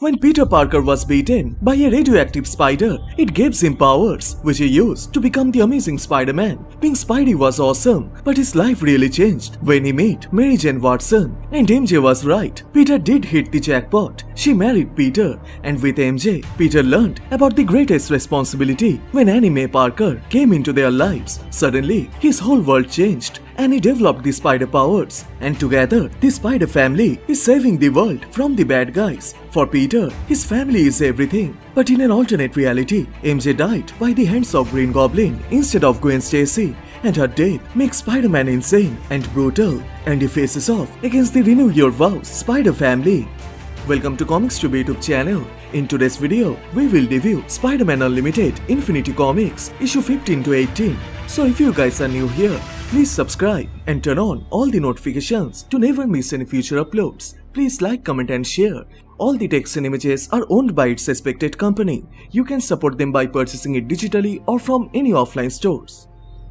When Peter Parker was beaten by a radioactive spider, it gives him powers, which he used to become the amazing Spider-Man. Being Spidey was awesome, but his life really changed when he met Mary Jane Watson. And MJ was right, Peter did hit the jackpot. She married Peter, and with MJ, Peter learned about the greatest responsibility when Annie Mae Parker came into their lives. Suddenly, his whole world changed, and he developed the spider powers. And together, the Spider family is saving the world from the bad guys. For Peter, his family is everything. But in an alternate reality, MJ died by the hands of Green Goblin instead of Gwen Stacy, and her death makes Spider-Man insane and brutal, and he faces off against the Renew Your Vows Spider family. Welcome to Comicstube YouTube channel. In today's video, we will review Spider-Man Unlimited Infinity Comics issue 15 to 18. So if you guys are new here, please subscribe and turn on all the notifications to never miss any future uploads. Please like, comment and share. All the text and images are owned by its respected company. You can support them by purchasing it digitally or from any offline stores.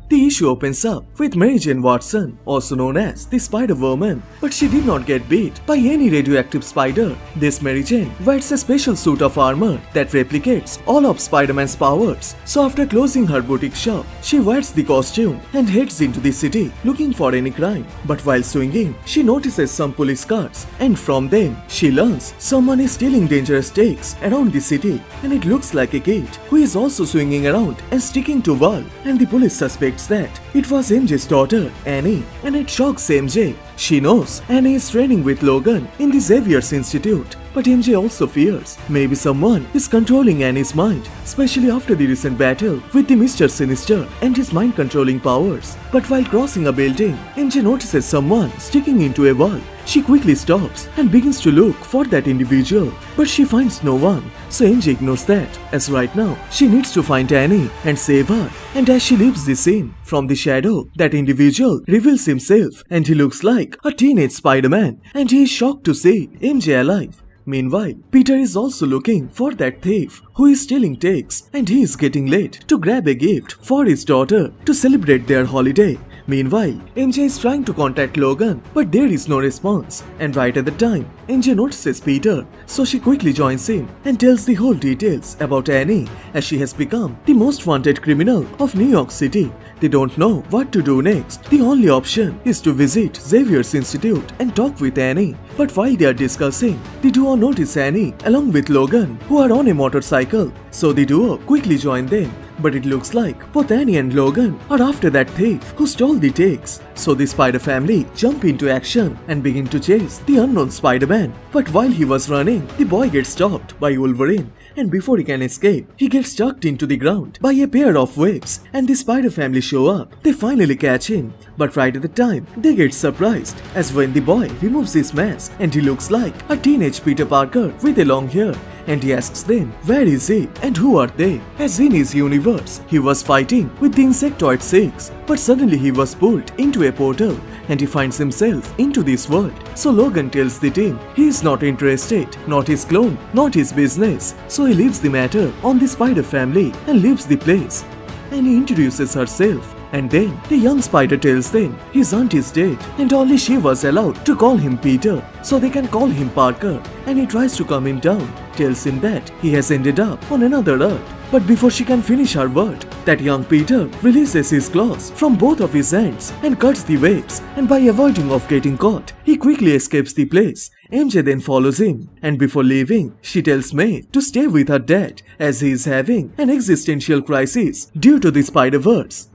The issue opens up with Mary Jane Watson, also known as the Spider-Woman, but she did not get beat by any radioactive spider. This Mary Jane wears a special suit of armor that replicates all of Spider-Man's powers. So after closing her boutique shop, she wears the costume and heads into the city looking for any crime. But while swinging, she notices some police cars, and from them, she learns someone is stealing dangerous takes around the city, and it looks like a kid who is also swinging around and sticking to wall, and the police suspects that it was MJ's daughter, Annie, and it shocks MJ. She knows Annie is training with Logan in the Xavier's Institute, but MJ also fears maybe someone is controlling Annie's mind, especially after the recent battle with the Mr. Sinister and his mind-controlling powers. But while crossing a building, MJ notices someone sticking into a wall. She quickly stops and begins to look for that individual, but she finds no one, so MJ ignores that, as right now she needs to find Annie and save her. And as she leaves the scene, from the shadow, that individual reveals himself, and he looks like a teenage Spider-Man, and he is shocked to see MJ alive. Meanwhile, Peter is also looking for that thief who is stealing takes, and he is getting late to grab a gift for his daughter to celebrate their holiday. Meanwhile, MJ is trying to contact Logan, but there is no response, and right at the time, MJ notices Peter, so she quickly joins him and tells the whole details about Annie, as she has become the most wanted criminal of New York City. They don't know what to do next. The only option is to visit Xavier's Institute and talk with Annie. But while they are discussing, the duo notice Annie along with Logan, who are on a motorcycle, so the duo quickly join them. But it looks like both Annie and Logan are after that thief who stole the takes. So the Spider family jump into action and begin to chase the unknown Spider-Man. But while he was running, the boy gets stopped by Wolverine, and before he can escape, he gets stuck into the ground by a pair of webs, and the Spider family show up. They finally catch him, but right at the time, they get surprised as when the boy removes his mask and he looks like a teenage Peter Parker with a long hair. And he asks them where is he and who are they, as in his universe he was fighting with the insectoid 6, but suddenly he was pulled into a portal and he finds himself into this world. So Logan tells the team he is not interested, not his clone, not his business, so he leaves the matter on the Spider family and leaves the place. And he introduces herself. And then, the young Spider tells them his aunt is dead and only she was allowed to call him Peter, so they can call him Parker, and he tries to calm him down, tells him that he has ended up on another Earth. But before she can finish her word, that young Peter releases his claws from both of his hands and cuts the webs, and by avoiding of getting caught, he quickly escapes the place. MJ then follows him, and before leaving, she tells May to stay with her dad as he is having an existential crisis due to the Spider-Verse.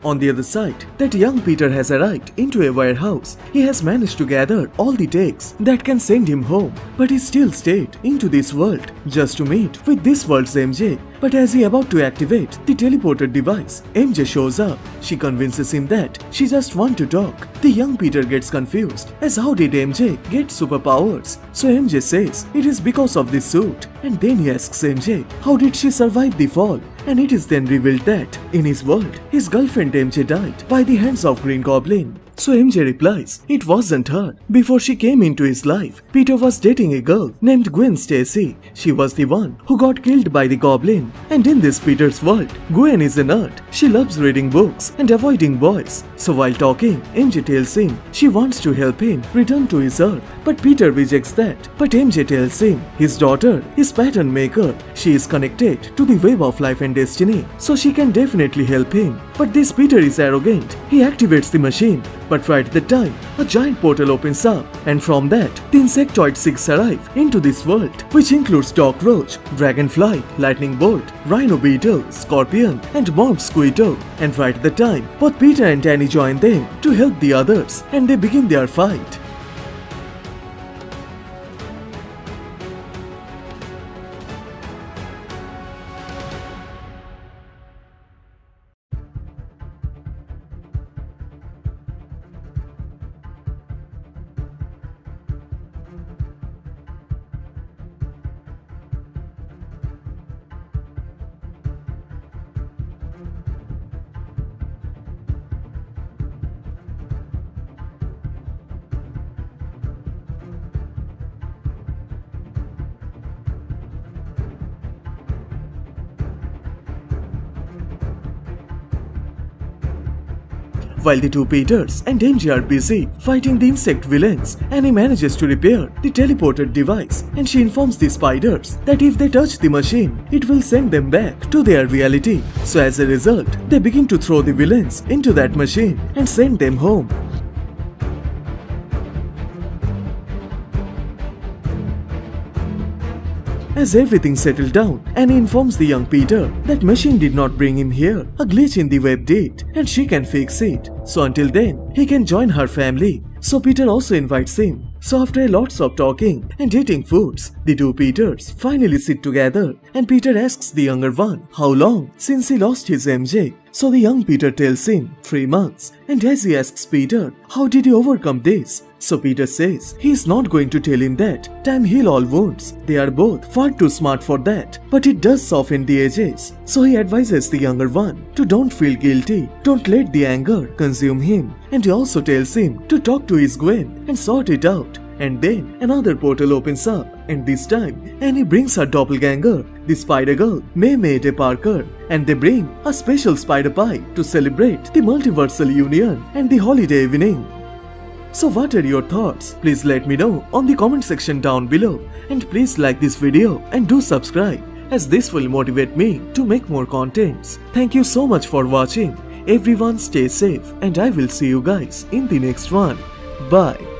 On the other side, that young Peter has arrived into a warehouse. He has managed to gather all the takes that can send him home, but he still stayed into this world just to meet with this world's MJ. But as he about to activate the teleporter device, MJ shows up. She convinces him that she just wants to talk. The young Peter gets confused as how did MJ get superpowers? So MJ says it is because of this suit, and then he asks MJ how did she survive the fall? And it is then revealed that in his world, his girlfriend MJ died by the hands of Green Goblin. So MJ replies, it wasn't her. Before she came into his life, Peter was dating a girl named Gwen Stacy. She was the one who got killed by the Goblin. And in this Peter's world, Gwen is a nerd. She loves reading books and avoiding boys. So while talking, MJ tells him she wants to help him return to his Earth. But Peter rejects that. But MJ tells him his daughter is pattern maker. She is connected to the web of life and destiny, so she can definitely help him. But this Peter is arrogant. He activates the machine. But right at the time, a giant portal opens up, and from that, the insectoid 6 arrive into this world, which includes cockroach, dragonfly, lightning bolt, rhino beetle, scorpion, and mosquito. And right at the time, both Peter and Annie join them to help the others, and they begin their fight. While the two Peters and MJ are busy fighting the insect villains, Annie manages to repair the teleported device, and she informs the spiders that if they touch the machine, it will send them back to their reality. So as a result, they begin to throw the villains into that machine and send them home. As everything settled down, Annie informs the young Peter that machine did not bring him here. A glitch in the web did, and she can fix it. So until then, he can join her family. So Peter also invites him. So after lots of talking and eating foods, the two Peters finally sit together, and Peter asks the younger one how long since he lost his MJ. So the young Peter tells him 3 months, and as he asks Peter how did he overcome this, so Peter says he is not going to tell him that time heal all wounds. They are both far too smart for that, but it does soften the edges. So he advises the younger one to don't feel guilty, don't let the anger consume him, and he also tells him to talk to his Gwen and sort it out. And then another portal opens up, and this time Annie brings her doppelganger, the Spider Girl, May Parker, and they bring a special spider pie to celebrate the multiversal union and the holiday evening. So what are your thoughts? Please let me know on the comment section down below, and please like this video and do subscribe, as this will motivate me to make more contents. Thank you so much for watching. Everyone stay safe, and I will see you guys in the next one. Bye.